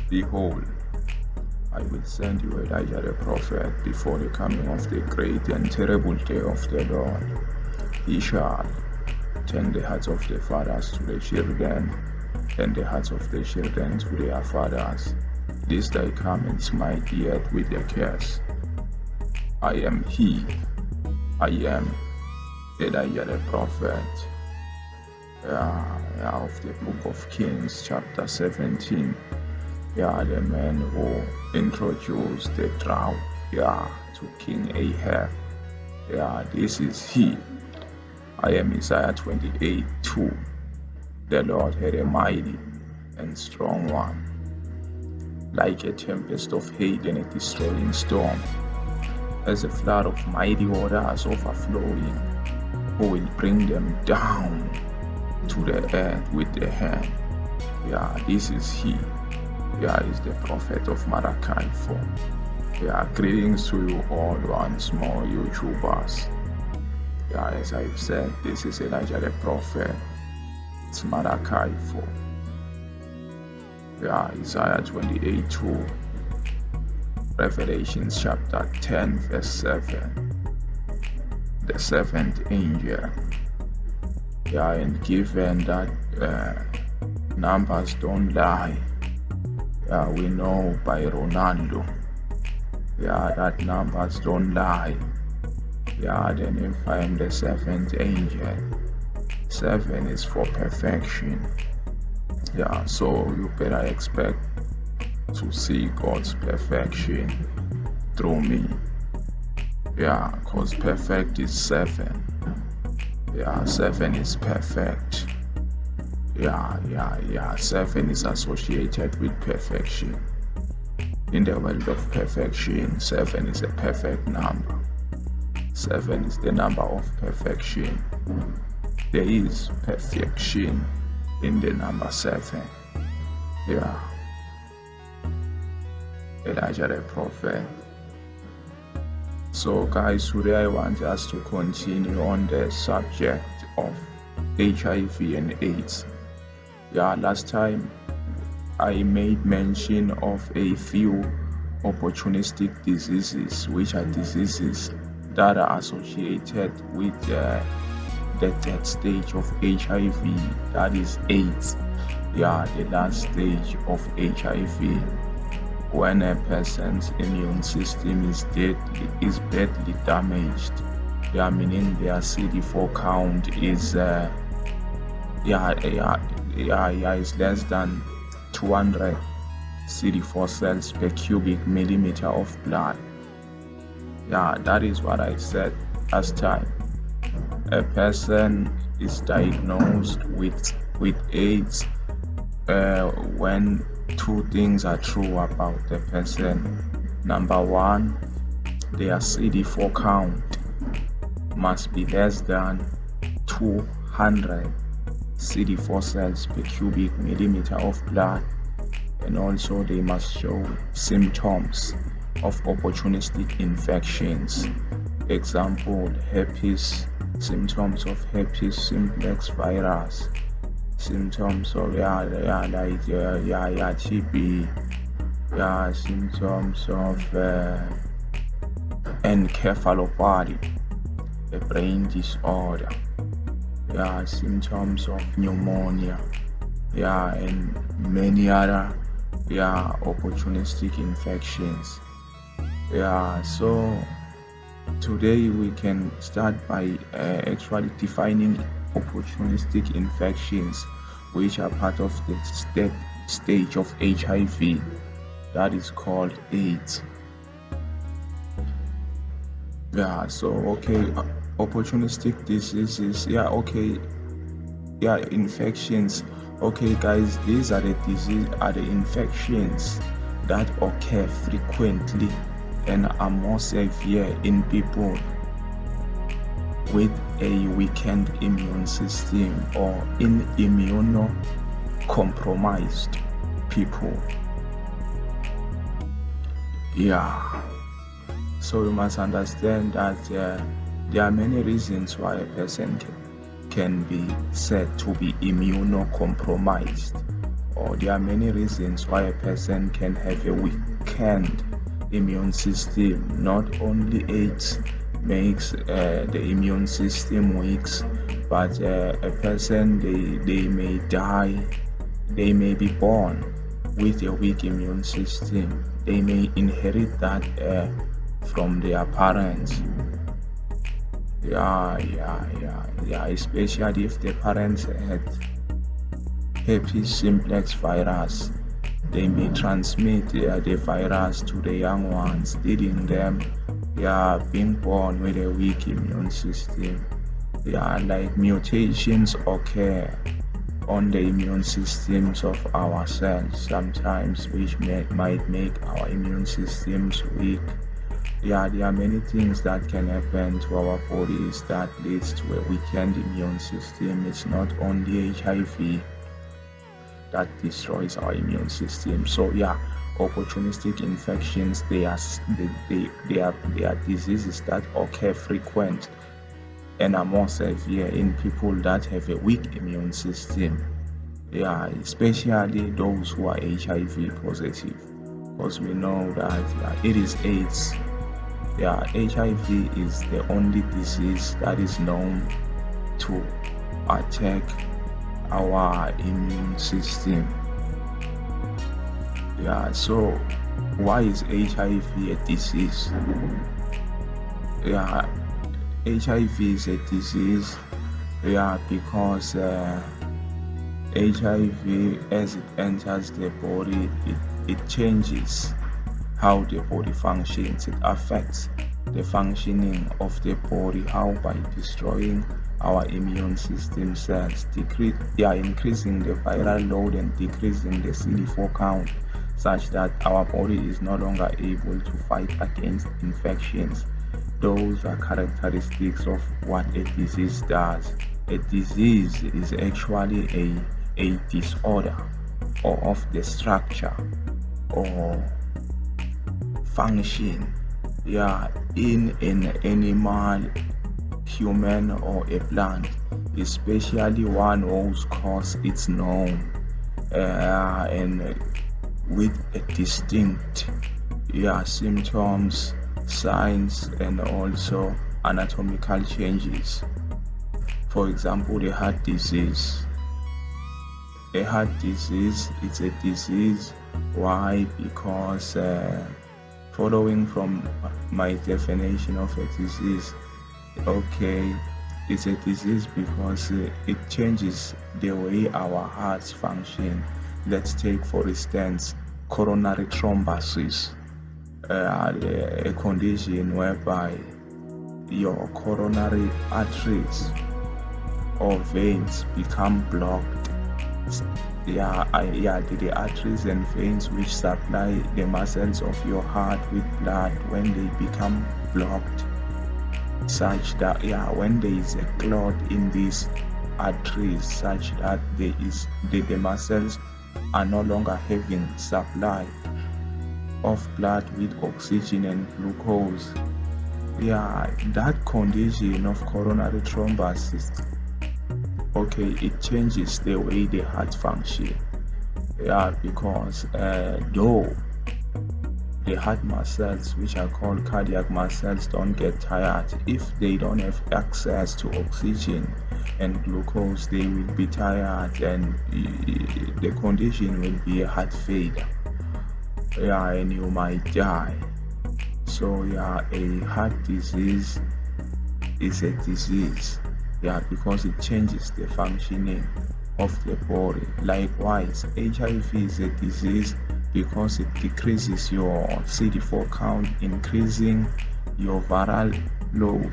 Behold, I will send you Elijah the prophet before the coming of the great and terrible day of the Lord. He shall turn the hearts of the fathers to the children, and the hearts of the children to their fathers, lest I come and smite the earth with a curse. I am he. I am Elijah the prophet. Of the book of Kings, chapter 17. The man who introduced the drought to King Ahab. This is he. I am Isaiah 28:2. The Lord had a mighty and strong one, like a tempest of hate and a destroying storm, as a flood of mighty waters overflowing, who will bring them down to the earth with their hand. This is he. Is the prophet of Malachi 4. Greetings to you all once more, YouTubers. As I've said, this is Elijah the prophet. It's Malachi 4. Isaiah 28:2. Revelation chapter 10 verse 7. The seventh angel. And given that numbers don't lie, we know by Ronaldo, that numbers don't lie. Then if I am the seventh angel, 7 is for perfection. So you better expect to see God's perfection through me. Because perfect is 7. 7 is perfect. 7 is associated with perfection. In the world of perfection, 7 is a perfect number. 7 is the number of perfection. There is perfection in the number 7. Elijah the prophet. So guys, today I want us to continue on the subject of HIV and AIDS. Last time I made mention of a few opportunistic diseases, which are diseases that are associated with the third stage of HIV, that is AIDS. The last stage of HIV, when a person's immune system is badly damaged, meaning their CD4 count is is less than 200 CD4 cells per cubic millimeter of blood. That is what I said last time. A person is diagnosed with AIDS when two things are true about the person. Number one, their CD4 count must be less than 200 CD4 cells per cubic millimeter of blood, and also they must show symptoms of opportunistic infections. Example, herpes, symptoms of herpes simplex virus, symptoms of TB, symptoms of encephalopathy, a brain disorder, symptoms of pneumonia, and many other opportunistic infections. So today we can start by actually defining opportunistic infections, which are part of the stage of HIV, that is called AIDS. Opportunistic diseases, infections. Guys, these are the infections that occur frequently and are more severe in people with a weakened immune system or in immunocompromised people. So you must understand that there are many reasons why a person can be said to be immunocompromised or there are many reasons why a person can have a weakened immune system. Not only AIDS makes the immune system weak, but a person they may die, they may be born with a weak immune system. They may inherit that from their parents. Especially if the parents had herpes simplex virus, they may transmit the virus to the young ones, leading them being born with a weak immune system. Like mutations occur on the immune systems of our cells sometimes, which might make our immune systems weak. There are many things that can happen to our bodies that leads to a weakened immune system. It's not only HIV that destroys our immune system. So opportunistic infections, they are diseases that occur frequent and are more severe in people that have a weak immune system. Especially those who are HIV positive, because we know that it is AIDS. HIV is the only disease that is known to attack our immune system. So why is HIV a disease? HIV is a disease because HIV, as it enters the body, it changes how the body functions. It affects the functioning of the body, how by destroying our immune system cells, increasing the viral load and decreasing the CD4 count, such that our body is no longer able to fight against infections. Those are characteristics of what a disease does. A disease is actually a disorder of the structure or function in an animal, human, or a plant, especially one whose cause is known and with a distinct symptoms, signs, and also anatomical changes. For example, the heart disease. A heart disease is a disease. Why? Because following from my definition of a disease, it's a disease because it changes the way our hearts function. Let's take, for instance, coronary thrombosis, a condition whereby your coronary arteries or veins become blocked. The arteries and veins which supply the muscles of your heart with blood, when they become blocked, such that when there is a clot in these arteries, such that the muscles are no longer having supply of blood with oxygen and glucose. That condition of coronary thrombosis, it changes the way the heart function. Because though the heart muscles, which are called cardiac muscles, don't get tired, if they don't have access to oxygen and glucose, they will be tired, and the condition will be a heart failure. And you might die. So a heart disease is a disease, because it changes the functioning of the body. Likewise, HIV is a disease because it decreases your CD4 count, increasing your viral load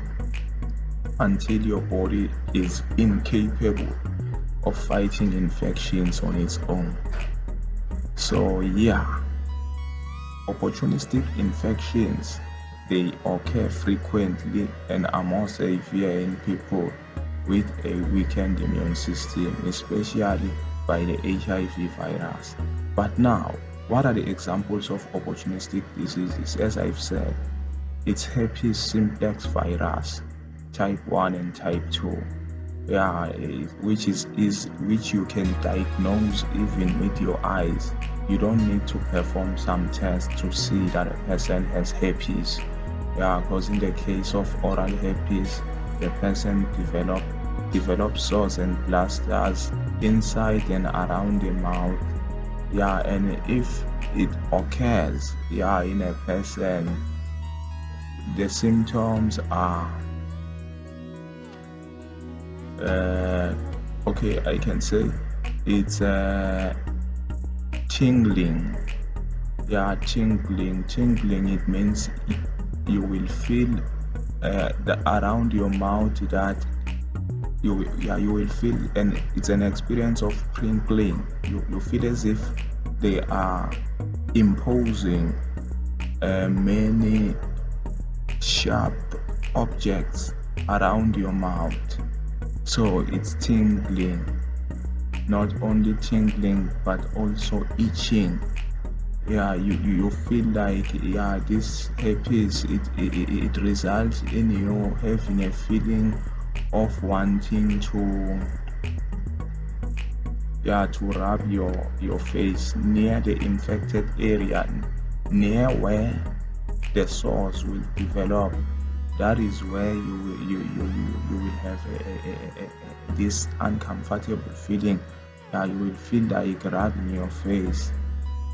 until your body is incapable of fighting infections on its own. So opportunistic infections, they occur frequently and are more severe in people with a weakened immune system, especially by the HIV virus. But now, what are the examples of opportunistic diseases? As I've said, it's herpes simplex virus, type 1 and type 2. yeah, which you can diagnose even with your eyes. You don't need to perform some tests to see that a person has herpes. Yeah, because in the case of oral herpes, the person develop sores and blasters inside and around the mouth. Yeah, and if it occurs, yeah, in a person, the symptoms are okay, I can say it's tingling. Yeah, tingling. It means you will feel around your mouth that you will feel, and it's an experience of crinkling. You feel as if they are imposing many sharp objects around your mouth. So it's tingling, not only tingling but also itching. Yeah, you feel like, yeah, this herpes, it results in you having a feeling of wanting to, yeah, to rub your face near the infected area, near where the sores will develop. That is where you will have this uncomfortable feeling. Yeah, you will feel like rubbing your face.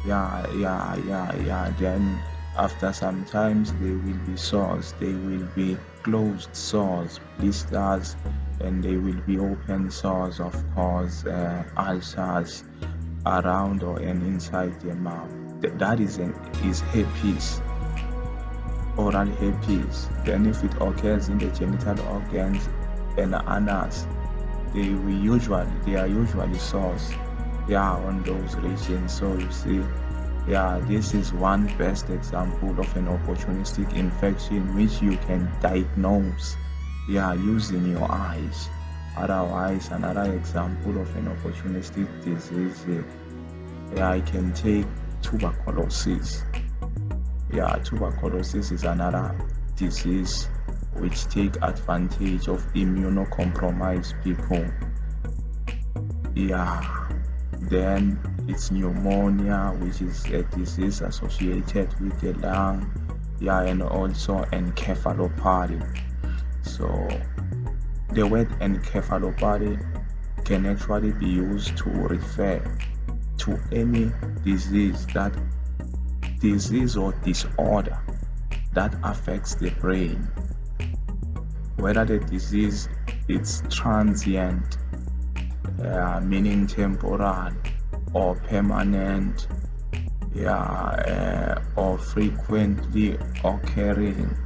Yeah. Then after some times there will be sores. They will be closed sores, blisters, and they will be open sores, of course, ulcers around or and inside the mouth. That is herpes, oral herpes. Then if it occurs in the genital organs and anus, they are usually sores, yeah, on those regions. So you see, yeah, this is one best example of an opportunistic infection which you can diagnose, yeah, using your eyes. Otherwise, another example of an opportunistic disease, yeah, I can take tuberculosis. Yeah, tuberculosis is another disease which take advantage of immunocompromised people. Yeah, then it's pneumonia, which is a disease associated with the lung. Yeah, and also encephalopathy. So the word encephalopathy can actually be used to refer to any disease or disorder that affects the brain, whether the disease is transient, meaning temporal, or permanent, or frequently occurring.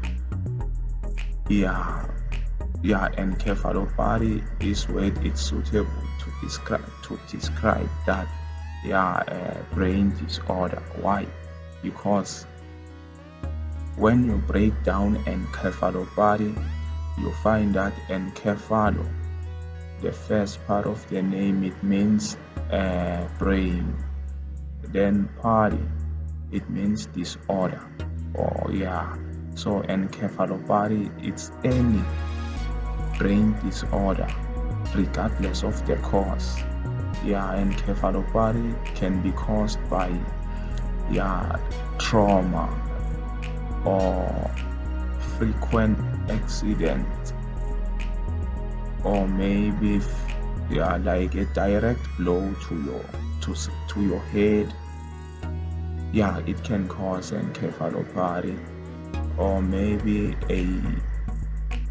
Encephalopathy is where it's suitable to describe that brain disorder. Why? Because when you break down encephalopathy, you find that encephalo, the first part of the name, it means brain. Then pathy, it means disorder. So encephalopathy, it's any brain disorder regardless of the cause. Encephalopathy can be caused by trauma or frequent accident, or maybe like a direct blow to your head. It can cause encephalopathy, or maybe a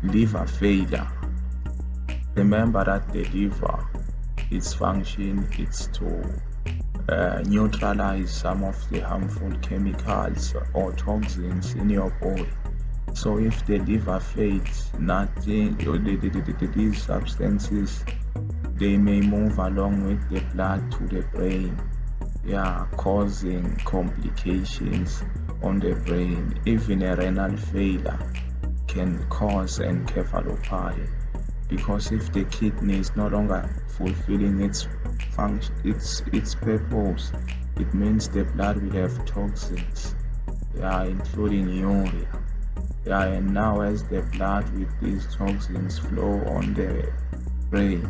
liver failure. Remember that the liver, its function is to neutralize some of the harmful chemicals or toxins in your body. So if the liver fails, these substances, they may move along with the blood to the brain, causing complications on the brain. Even a renal failure can cause encephalopathy, because if the kidney is no longer fulfilling its function, its purpose, it means the blood will have toxins, including urea. And now as the blood with these toxins flow on the brain,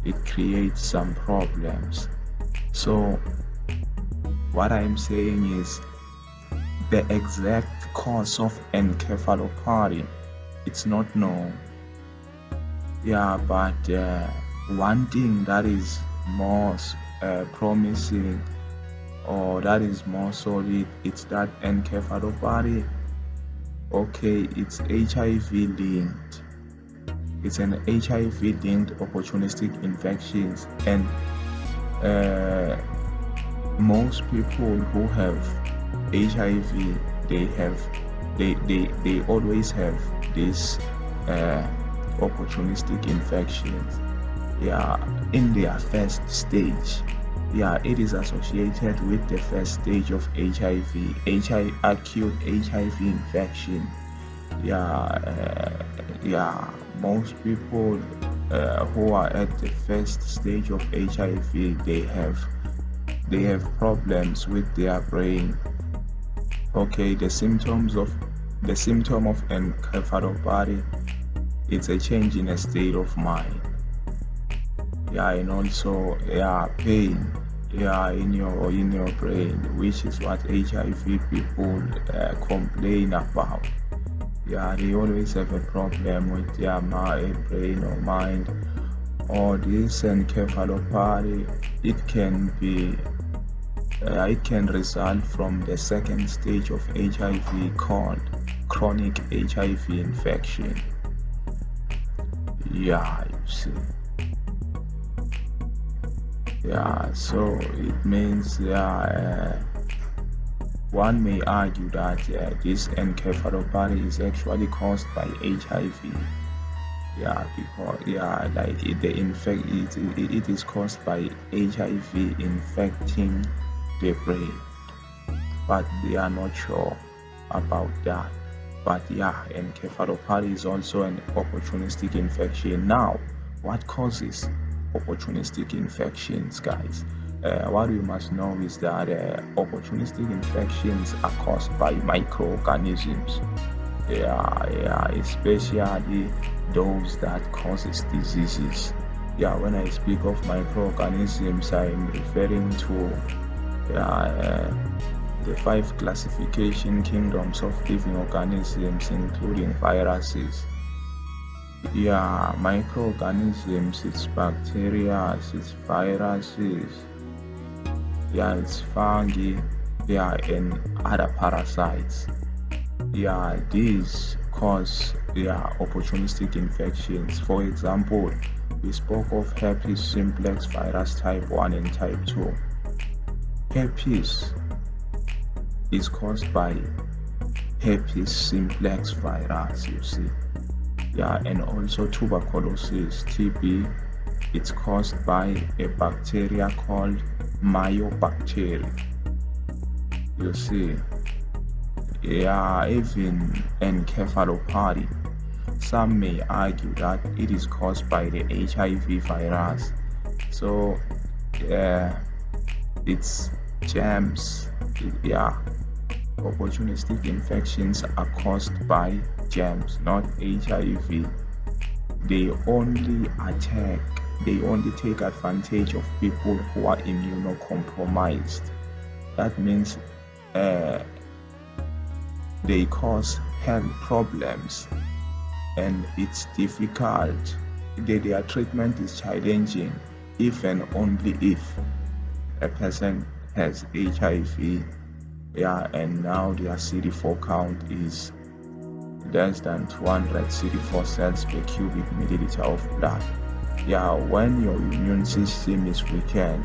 it creates some problems. So what I'm saying is the exact cause of encephalopathy, it's not known. Yeah, but one thing that is more promising, or that is more solid, it's that encephalopathy, okay, it's HIV linked. It's an HIV linked opportunistic infections, and most people who have HIV, they always have this opportunistic infections, yeah, in their first stage. Yeah, it is associated with the first stage of HIV, acute HIV infection. Yeah, most people who are at the first stage of HIV, they have problems with their brain. Okay, the symptom of encephalopathy, it's a change in a state of mind. Yeah, and also pain, in your brain, which is what HIV people complain about. Yeah, they always have a problem with their brain or mind. Or this encephalopathy, it can result from the second stage of HIV called chronic HIV infection. Yeah, you see. Yeah, so it means one may argue that this encephalopathy is actually caused by HIV. Yeah, because it is caused by HIV infecting the brain, but they are not sure about that. But yeah, encephalopathy is also an opportunistic infection. Now, what causes opportunistic infections, guys? What we must know is that opportunistic infections are caused by microorganisms. Especially those that causes diseases. Yeah, when I speak of microorganisms, I'm referring to the 5 classification kingdoms of living organisms, including viruses. Yeah, microorganisms, it's bacteria, it's viruses, yeah, it's fungi, yeah, and other parasites. Yeah, these cause opportunistic infections. For example, we spoke of herpes simplex virus type 1 and type 2. Herpes is caused by herpes simplex virus, you see. Yeah, and also tuberculosis, TB, it's caused by a bacteria called myobacteria, you see. Yeah, even encephalopathy, some may argue that it is caused by the HIV virus. So it's germs. Opportunistic infections are caused by germs, not HIV. They only take advantage of people who are immunocompromised. That means they cause health problems, and it's difficult. Their treatment is challenging if and only if a person has HIV, and now their CD4 count is less than 200 CD4 cells per cubic milliliter of blood. When your immune system is weakened,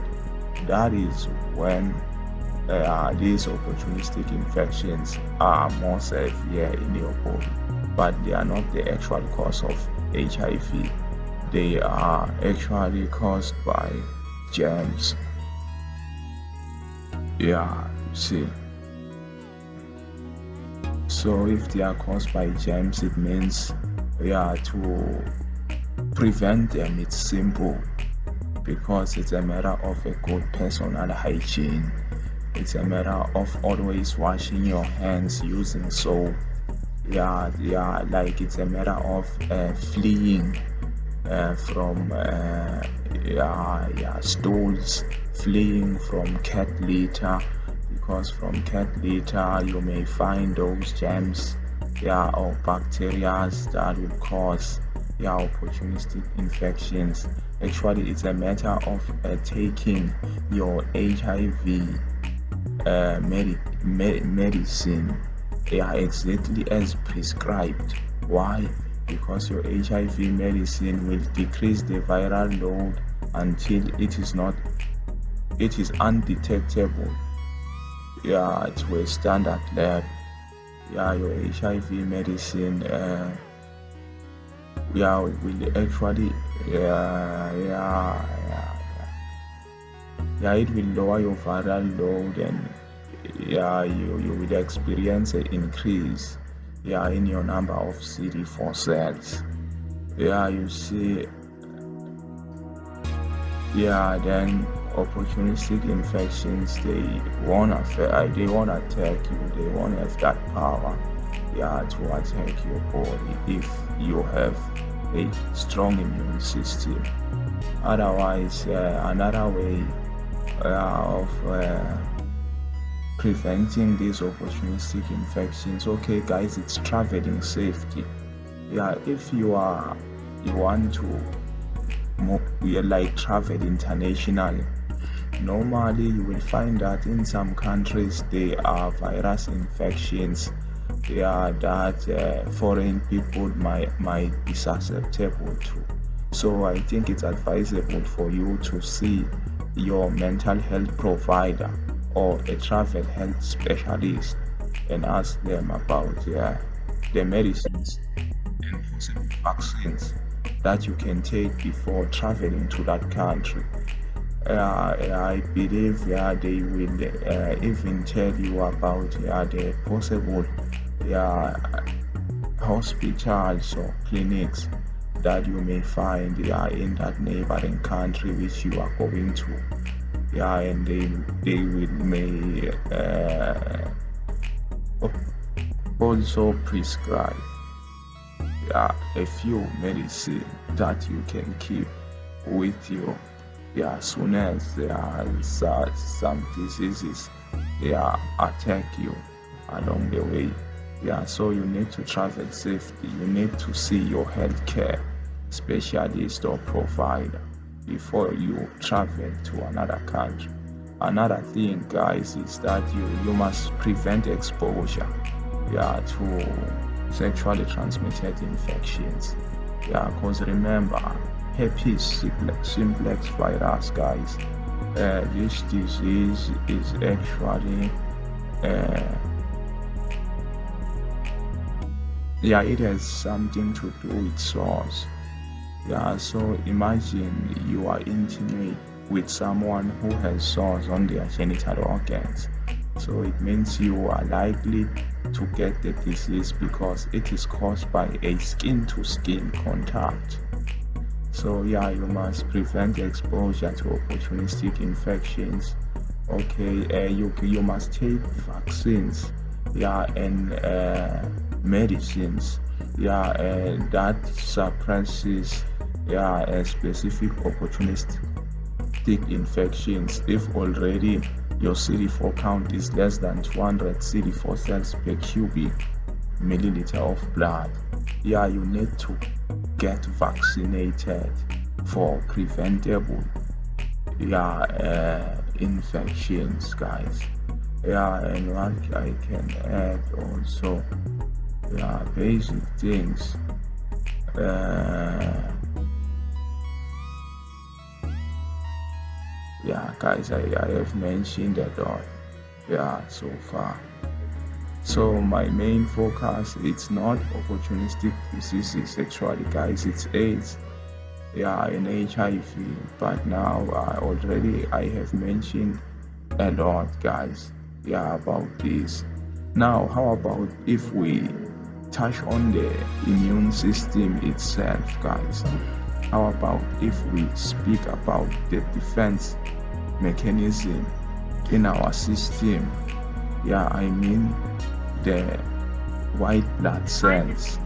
that is when these opportunistic infections are more severe in your body, but they are not the actual cause of HIV. They are actually caused by germs. See. So if they are caused by germs, it means to prevent them, it's simple, because it's a matter of a good personal hygiene. It's a matter of always washing your hands using soap. It's a matter of fleeing from stools, fleeing from cat litter, because from cat litter you may find those germs or bacteria that will cause opportunistic infections. Actually, it's a matter of taking your HIV medicine exactly as prescribed. Why? Because your HIV medicine will decrease the viral load until it is undetectable to a standard lab. Your HIV medicine will actually it will lower your viral load, and you will experience an increase in your number of CD4 cells. You see, then opportunistic infections, they won't attack you, they won't have that power to attack your body if you have a strong immune system. Otherwise, another way of preventing these opportunistic infections, okay guys, it's traveling safety. If you want to travel internationally, normally you will find that in some countries there are virus infections that foreign people might be susceptible to. So I think it's advisable for you to see your mental health provider or a travel health specialist and ask them about the medicines and possible vaccines that you can take before traveling to that country. I believe they will even tell you about the possible hospitals or clinics that you may find in that neighboring country which you are going to. And they may also prescribe a few medicine that you can keep with you as soon as some diseases attack you along the way. So you need to travel safely. You need to see your healthcare specialist or provider before you travel to another country. Another thing, guys, is that you must prevent exposure to sexually transmitted infections. Because remember, herpes simplex virus, guys, this disease is actually it has something to do with sores. So imagine you are intimate with someone who has sores on their genital organs. So it means you are likely to get the disease because it is caused by a skin-to-skin contact. So you must prevent exposure to opportunistic infections. Okay, you must take vaccines and medicines that suppresses specific opportunistic infections if already your CD4 count is less than 200 CD4 cells per cubic milliliter of blood. You need to get vaccinated for preventable infections, guys. And what I can add also, basic things. Guys, I have mentioned a lot so far. So my main focus, it's not opportunistic diseases actually, guys, it's AIDS and HIV. But now I have mentioned a lot, guys, about this. Now, how about if we touch on the immune system itself, guys? How about if we speak about the defense mechanism in our system? I mean the white blood cells.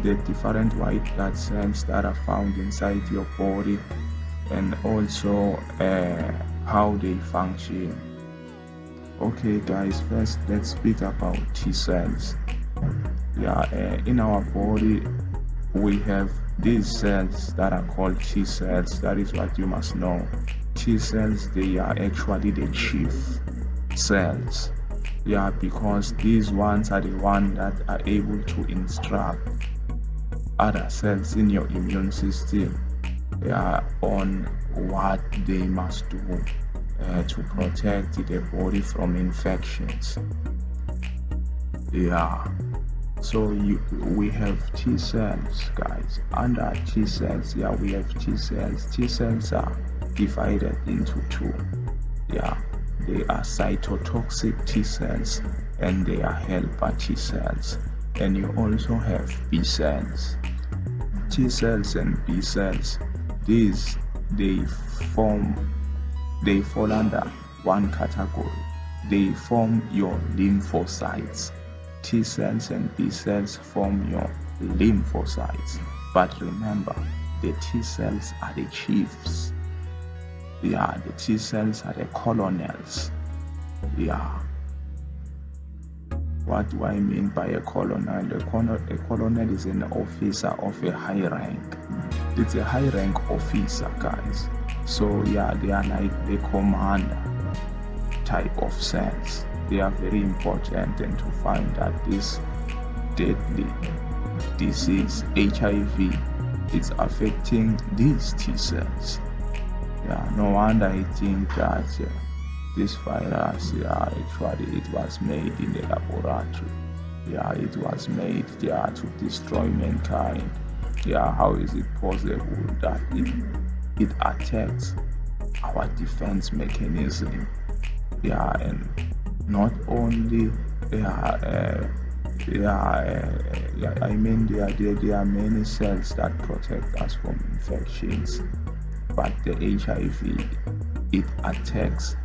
the different white blood cells that are found inside your body, and also how they function. Okay guys, first let's speak about T cells. In our body we have these cells that are called T cells. That is what you must know. T cells, they are actually the chief cells, because these ones are the ones that are able to instruct other cells in your immune system on what they must do to protect the body from infections. So we have T cells, guys. Under T cells, we have T cells. T cells are divided into two. They are cytotoxic T cells and they are helper T cells. And you also have B cells. T cells and B cells, these they fall under one category. They form your lymphocytes. T cells and B cells form your lymphocytes. But remember, the T cells are the chiefs. The T cells are the colonels. What do I mean by a colonel? A colonel is an officer of a high rank. It's a high rank officer, guys. So they are like the commander type of cells. They are very important, and to find that this deadly disease, HIV, is affecting these T cells. No wonder I think that this virus, actually it was made in the laboratory. It was made to destroy mankind. How is it possible that it attacks our defense mechanism? And not only I mean there are many cells that protect us from infections, but the HIV, it attacks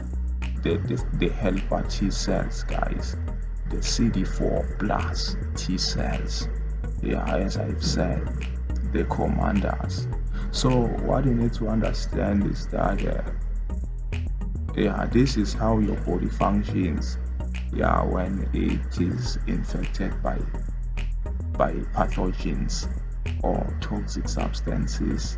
the helper T cells, guys, the CD4 plus T cells. As I've said, the commanders. So what you need to understand is that this is how your body functions when it is infected by pathogens or toxic substances,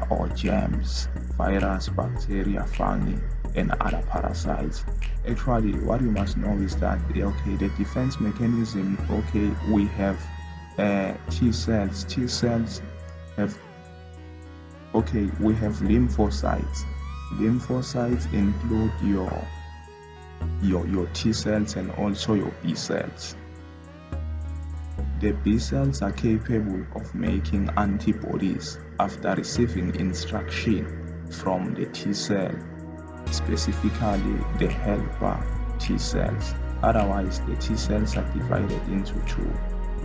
or germs, virus, bacteria, fungi, and other parasites. Actually, what you must know is that the defense mechanism, we have T cells. T cells have we have lymphocytes. Lymphocytes include your T cells and also your B cells. The B cells are capable of making antibodies after receiving instruction from the T cell, specifically the helper T cells. Otherwise, the T cells are divided into two.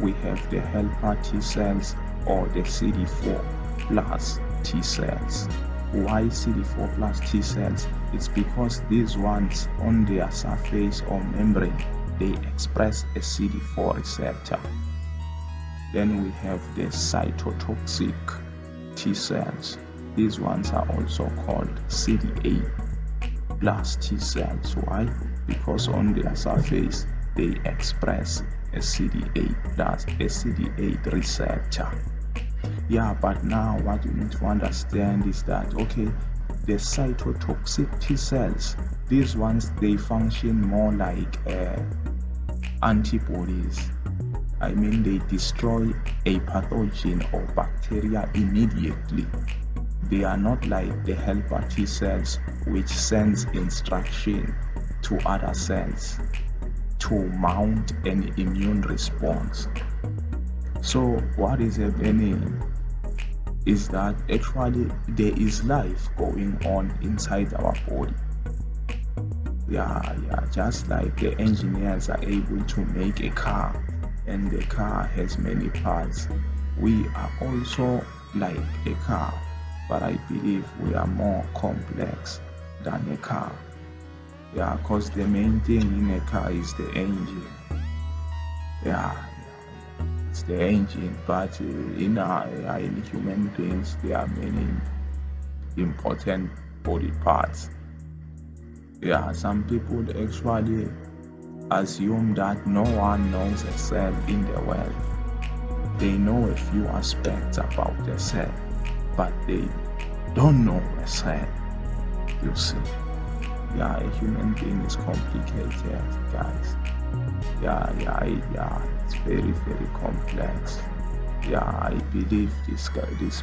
We have the helper T cells or the CD4 plus T cells. Why CD4 plus T cells? It's because these ones on their surface or membrane, they express a CD4 receptor. Then we have the cytotoxic T cells. These ones are also called CD8 plus T cells. Why? Because on their surface they express a CD8 plus a CD8 receptor. But now what you need to understand is that the cytotoxic T cells, these ones, they function more like antibodies. I mean, they destroy a pathogen or bacteria immediately. They are not like the helper T cells, which sends instruction to other cells to mount an immune response. So what is happening is that actually there is life going on inside our body. Just like the engineers are able to make a car, and the car has many parts, we are also like a car, but I believe we are more complex than a car. Because the main thing in a car is the engine. it's the engine. But in human beings, there are many important body parts. Some people actually assume that no one knows a cell in the world. They know a few aspects about the cell, but they don't know a cell. You see, a human being is complicated, guys. It's very, very complex. I believe this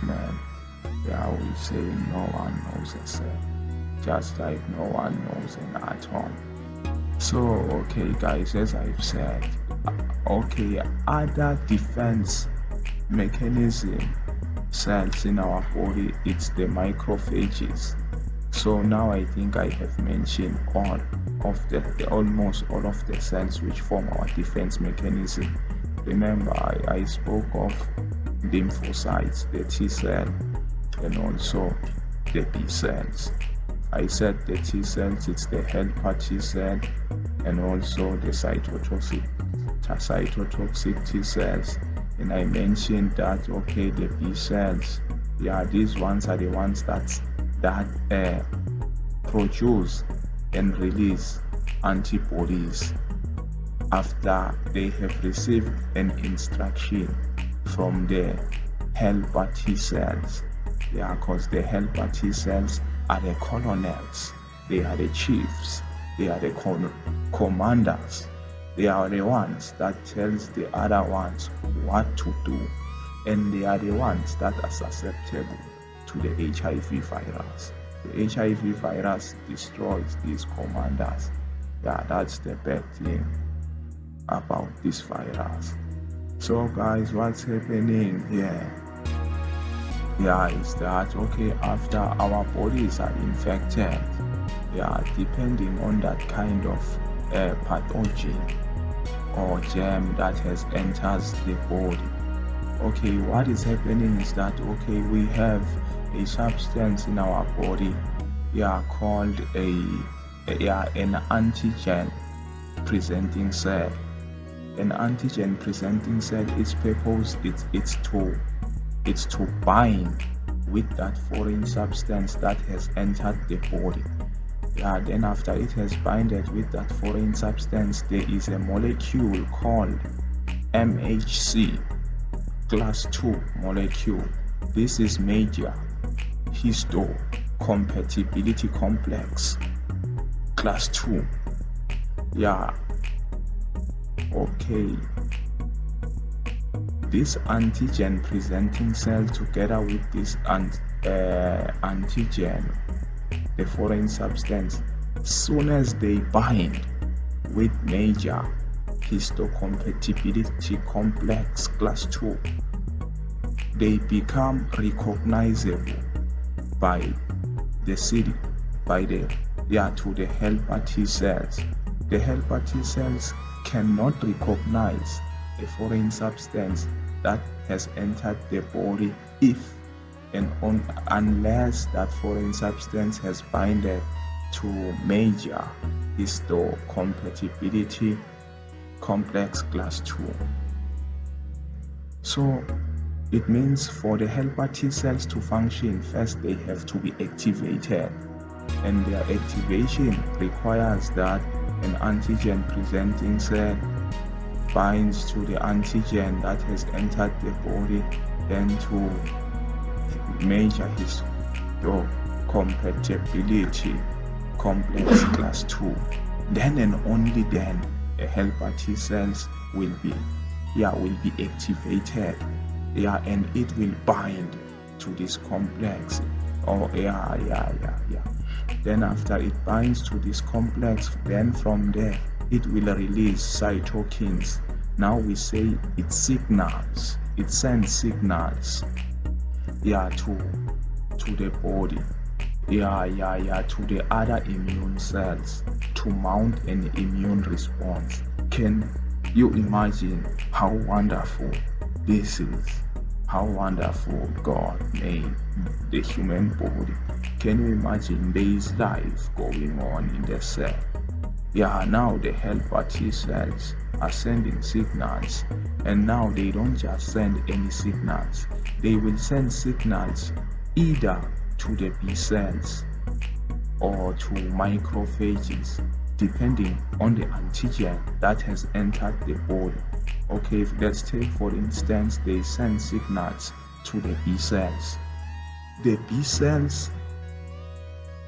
man, we say no one knows a cell, just like no one knows an atom. So, okay, guys, as I've said, other defense mechanism cells in our body, it's the macrophages. So now I think I have mentioned almost all of the cells which form our defense mechanism. Remember, I spoke of lymphocytes, the T cell, and also the B cells. I said the T cells, it's the helper T cell, and also the cytotoxic T cells. And I mentioned that the B cells, these ones are the ones that produce and release antibodies after they have received an instruction from the helper T cells. Because the helper T cells are the colonels, they are the chiefs, they are the commanders. They are the ones that tells the other ones what to do, and they are the ones that are susceptible to the HIV virus. The HIV virus destroys these commanders. That's the bad thing about this virus. So guys, what's happening here? Is that after our bodies are infected, depending on that kind of pathogen or germ that has entered the body, what is happening is that we have a substance in our body called an antigen presenting cell. An antigen presenting cell, its purpose it's to bind with that foreign substance that has entered the body. Then after it has binded with that foreign substance, there is a molecule called MHC, class 2 molecule. This is major histocompatibility complex, class 2. This antigen presenting cell together with this antigen, the foreign substance, soon as they bind with major histocompatibility complex class 2, they become recognizable by the helper T cells. The helper T cells cannot recognize a foreign substance that has entered the body if and unless that foreign substance has binded to major histocompatibility complex class 2. So it means for the helper T cells to function, first they have to be activated, and their activation requires that an antigen presenting cell binds to the antigen that has entered the body, then to major histocompatibility complex class 2. Then and only then a helper T cells will be activated, and it will bind to this complex. Then after it binds to this complex, then from there it will release cytokines. Now we say it sends signals to the body, to the other immune cells to mount an immune response. Can you imagine how wonderful this is? How wonderful God made the human body. Can you imagine there is life going on in the cell? Now the helper T cells, are sending signals, and now they don't just send any signals. They will send signals either to the B cells or to macrophages, depending on the antigen that has entered the body. Okay, let's take for instance, they send signals to the B cells. The B cells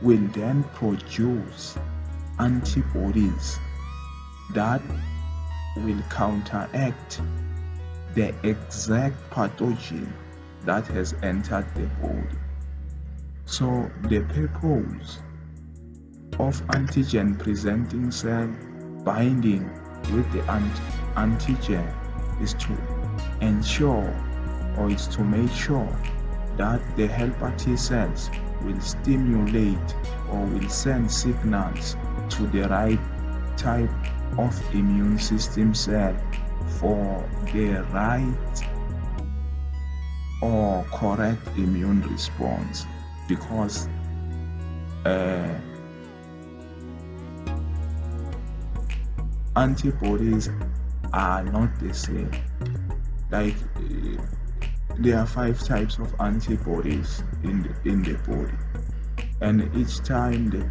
will then produce antibodies that will counteract the exact pathogen that has entered the body. So the purpose of antigen presenting cell binding with the antigen is to ensure, or is to make sure, that the helper T cells will stimulate or will send signals to the right type of immune system cell for the right or correct immune response, because antibodies are not the same. Like there are 5 types of antibodies in the body, and each time there's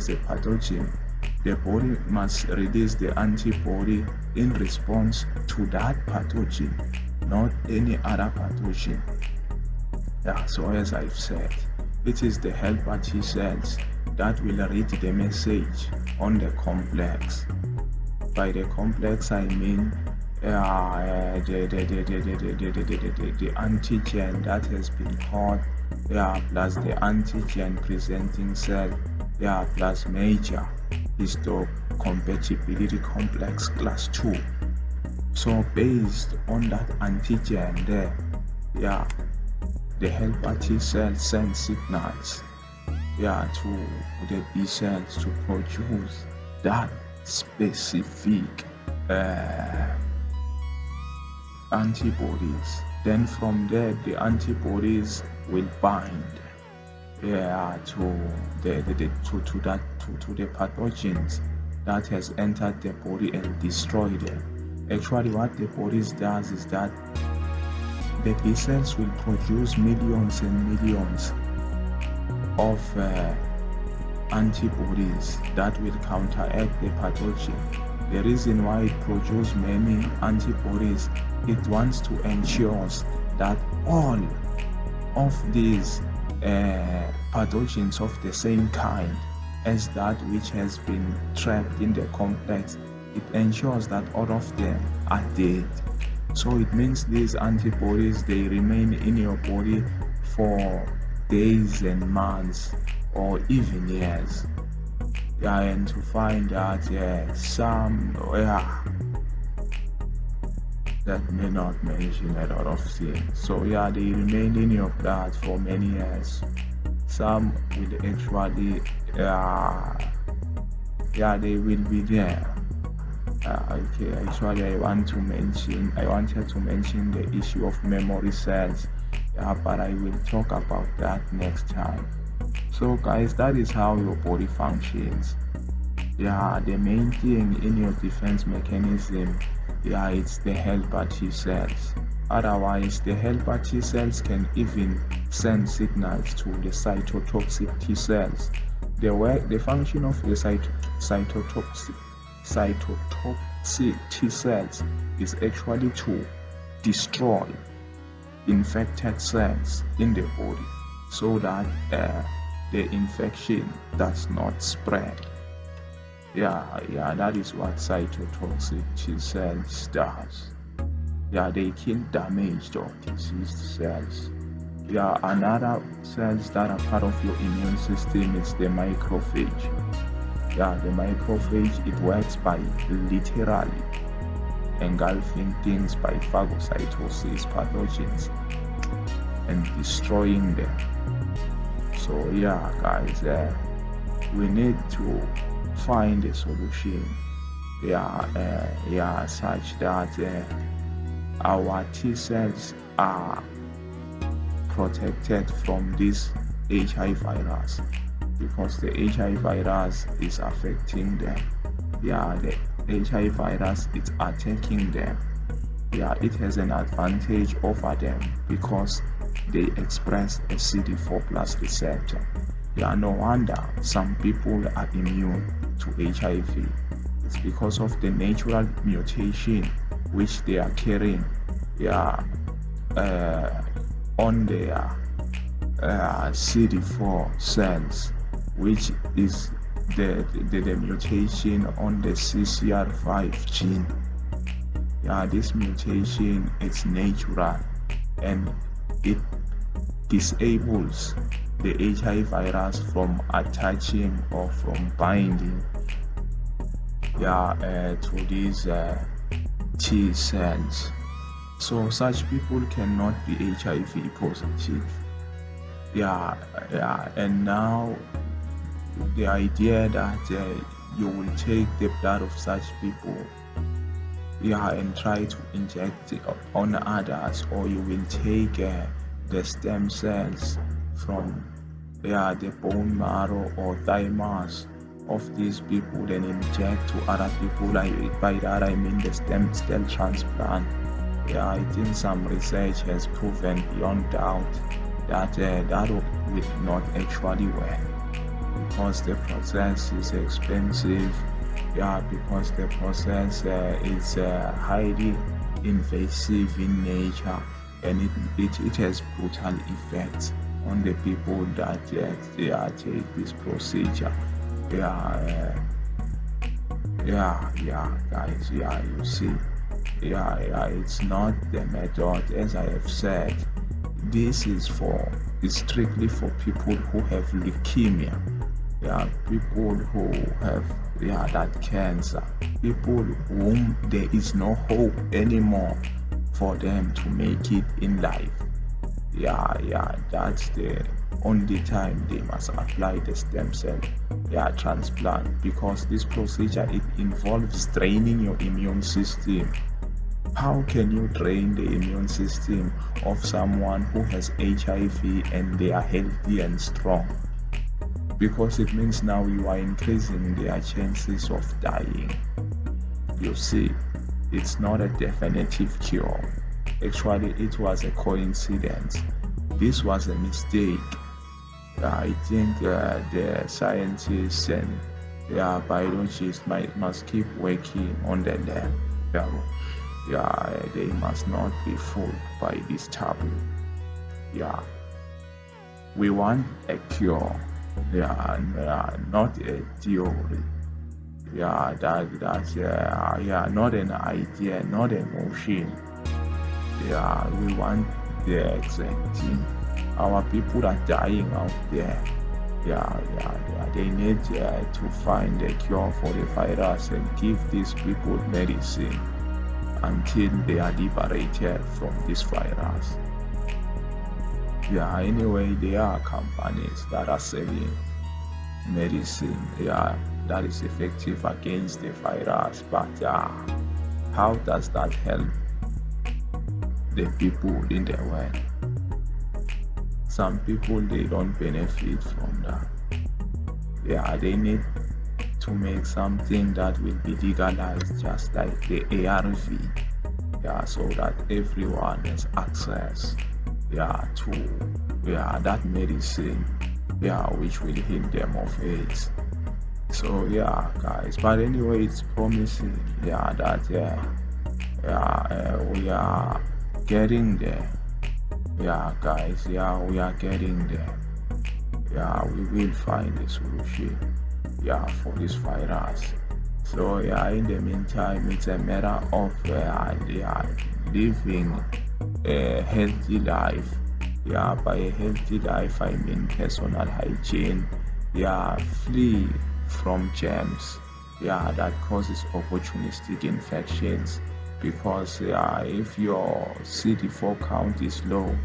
a pathogen, the body must release the antibody in response to that pathogen, not any other pathogen. Yeah, so as I've said, it is the helper T cells that will read the message on the complex. By the complex, I mean the antigen that has been called, plus the antigen presenting cell, plus major histocompatibility complex class 2. So based on that antigen there, the helper T cell sends signals to the B cells to produce that specific antibodies. Then from there, the antibodies will bind to the pathogens that has entered the body and destroy them. Actually, what the body does is that the B cells will produce millions and millions of antibodies that will counteract the pathogen. The reason why it produces many antibodies, it wants to ensure that all of these pathogens of the same kind as that which has been trapped in the complex, it ensures that all of them are dead. So it means these antibodies, they remain in your body for days and months or even years. And to find out some that may not mention a lot of things. So they remain in your blood for many years. Some will actually they will be there. Okay, actually I wanted to mention the issue of memory cells, but I will talk about that next time. So guys, that is how your body functions. The main thing in your defense mechanism, it's the helper T cells. Otherwise, the helper T cells can even send signals to the cytotoxic T cells. The function of the cytotoxic T cells is actually to destroy infected cells in the body so that the infection does not spread. That is what cytotoxic T cells does. They kill damaged or diseased cells. Another cells that are part of your immune system is the macrophage. The macrophage, it works by literally engulfing things by phagocytosis, pathogens, and destroying them. So guys, we need to find a solution such that our T cells are protected from this HIV virus, because the HIV virus is affecting them. HIV virus is attacking them, it has an advantage over them because they express a CD4 plus receptor. No wonder some people are immune to HIV. It's because of the natural mutation which they are carrying on their CD4 cells, which is the mutation on the CCR5 gene. This mutation is natural and it disables the HIV virus from attaching or from binding to these T cells. So such people cannot be HIV positive. And now the idea that you will take the blood of such people and try to inject it on others, or you will take the stem cells from the bone marrow or thymus of these people, then inject to other people. By that I mean the stem cell transplant. I think some research has proven beyond doubt that that will not actually work, because the process is expensive, because the process is highly invasive in nature, and it has brutal effects on the people that take this procedure. Guys, you see, it's not the method. As I have said, this is strictly for people who have leukemia, people who have that cancer, people whom there is no hope anymore for them to make it in life. That's the only time they must apply the stem cell transplant, because this procedure, it involves draining your immune system. How can you drain the immune system of someone who has HIV and they are healthy and strong? Because it means now you are increasing their chances of dying. You see, it's not a definitive cure. Actually, it was a coincidence. This was a mistake. I think the scientists and biologists must keep working on the lab. They must not be fooled by this taboo. We want a cure, not a theory. Not an idea, not a motion. We want the exact thing. Our people are dying out there. They need to find a cure for the virus and give these people medicine until they are liberated from this virus. Anyway, there are companies that are selling medicine that is effective against the virus, but how does that help the people in the world? Some people, they don't benefit from that. They need to make something that will be legalized, just like the ARV, so that everyone has access to that medicine, which will heal them of AIDS. So guys, but anyway, it's promising that we are getting there. Guys, we are getting there. We will find a solution for this virus. So in the meantime, it's a matter of living a healthy life. By a healthy life, I mean personal hygiene. Flee from germs that causes opportunistic infections, because if your CD4 count is low,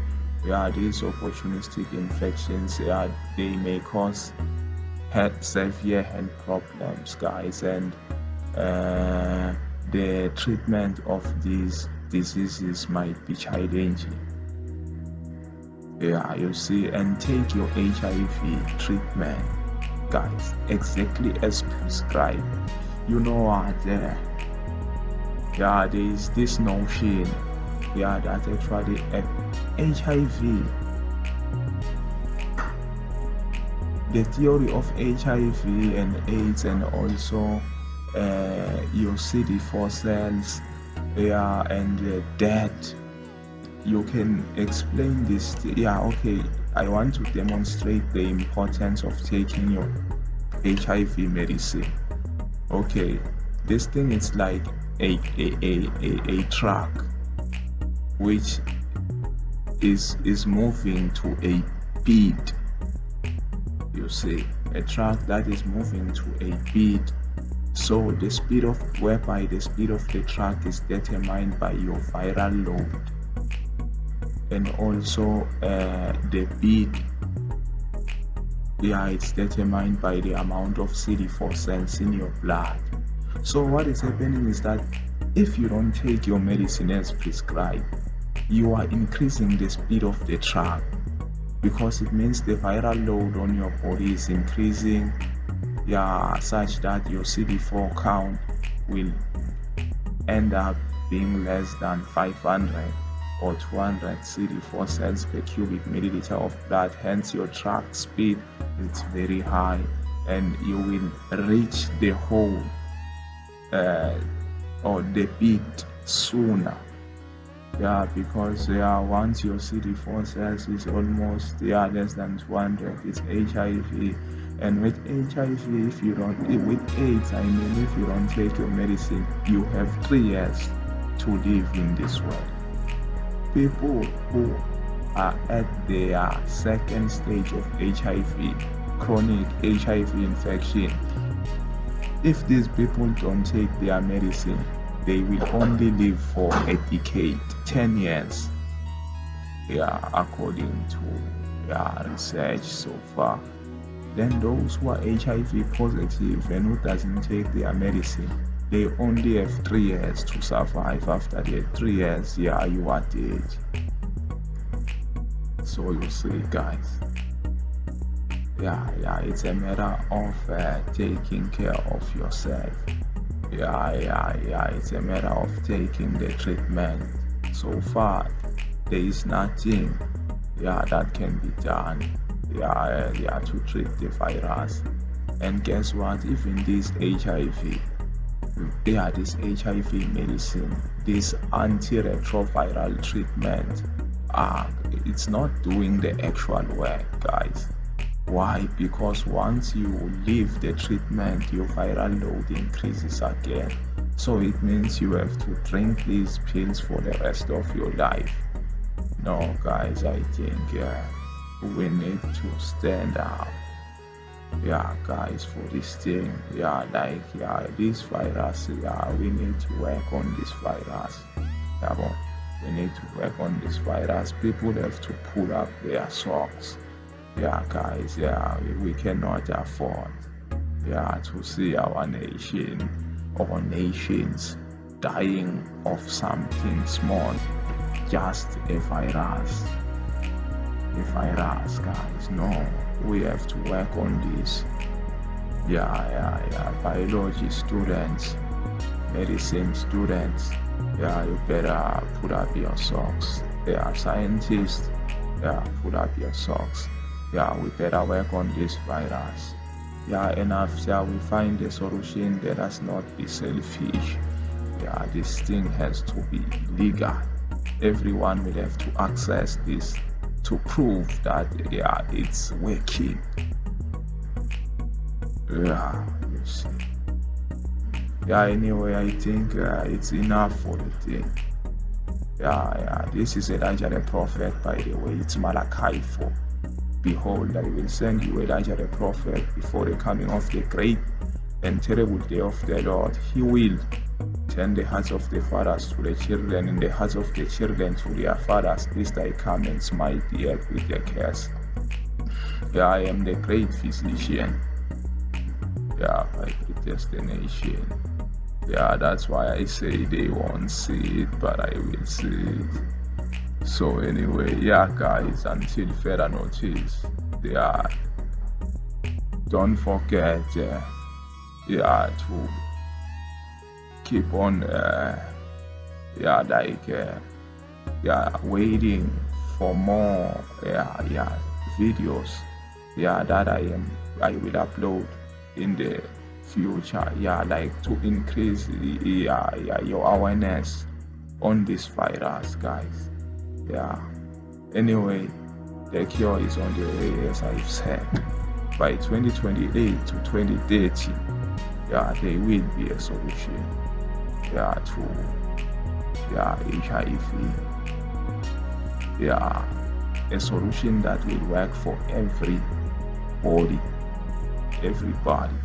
these opportunistic infections, they may cause severe health problems, guys, and the treatment of these diseases might be challenging. You see, and take your HIV treatment, guys, exactly as prescribed. You know what? Yeah, there is this notion, yeah, that actually HIV, the theory of HIV and AIDS, and also your CD4 cells, yeah, and that you can explain this. Yeah, okay, I want to demonstrate the importance of taking your HIV medicine. Okay, this thing is like a truck which is moving to a beat. You see, a truck that is moving to a beat. So the speed of whereby the speed of the truck is determined by your viral load, and also the beat, yeah, it's determined by the amount of CD4 cells in your blood. So what is happening is that if you don't take your medicine as prescribed, you are increasing the speed of the truck, because it means the viral load on your body is increasing, yeah, such that your CD4 count will end up being less than 500 or 200 CD4 cells per cubic milliliter of blood. Hence your truck speed is very high, and you will reach the whole or the beat sooner. Yeah, because once your CD4 cells is almost less than 200, it's HIV. And with HIV, with AIDS, I mean, if you don't take your medicine, you have 3 years to live in this world. People who are at their second stage of HIV, chronic HIV infection, if these people don't take their medicine, they will only live for a decade, 10 years, according to research so far. Then those who are HIV positive and who doesn't take their medicine, they only have 3 years to survive. After the 3 years, you are dead. So you see, guys, it's a matter of taking care of yourself. It's a matter of taking the treatment. So far, there is nothing that can be done to treat the virus. And guess what? Even this HIV, this HIV medicine, this antiretroviral treatment, it's not doing the actual work, guys. Why? Because once you leave the treatment, your viral load increases again. So it means you have to drink these pills for the rest of your life. No, guys, I think we need to stand up. Guys, for this thing. This virus. We need to work on this virus. We need to work on this virus. People have to pull up their socks. Guys, we cannot afford to see our nation or nations dying of something small, just a virus. Guys. No, we have to work on this. Biology students, medicine students, you better put up your socks. Scientists, put up your socks. We better work on this virus. And after we find a solution, let us not be selfish. This thing has to be legal. Everyone will have to access this to prove that it's working. You see. Anyway, I think it's enough for the thing. This is Elijah the prophet, by the way. It's Malachi 4. Behold, I will send you Elijah the prophet before the coming of the great and terrible day of the Lord. He will turn the hearts of the fathers to the children, and the hearts of the children to their fathers, lest I come and smite the earth with a curse. I am the great physician. By predestination. That's why I say they won't see it, but I will see it. So anyway, guys, until further notice, don't forget to keep on waiting for more videos that I will upload in the future, like to increase your awareness on this virus, guys. Anyway, the cure is on the way, as I've said. By 2028 to 2030, there will be a solution to HIV. A solution that will work for everybody,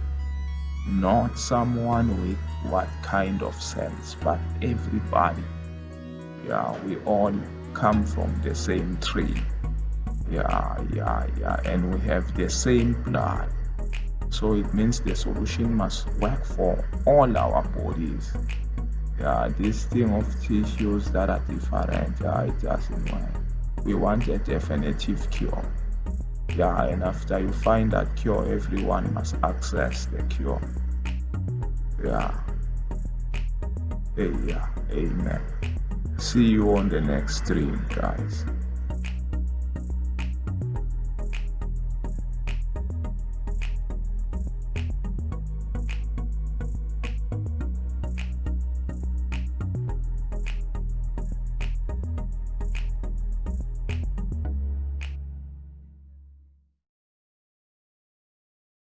not someone with what kind of cells, but everybody. We all come from the same tree. And we have the same blood. So it means the solution must work for all our bodies. This thing of tissues that are different, it doesn't work. We want a definitive cure. And after you find that cure, everyone must access the cure. Amen. See you on the next stream, guys.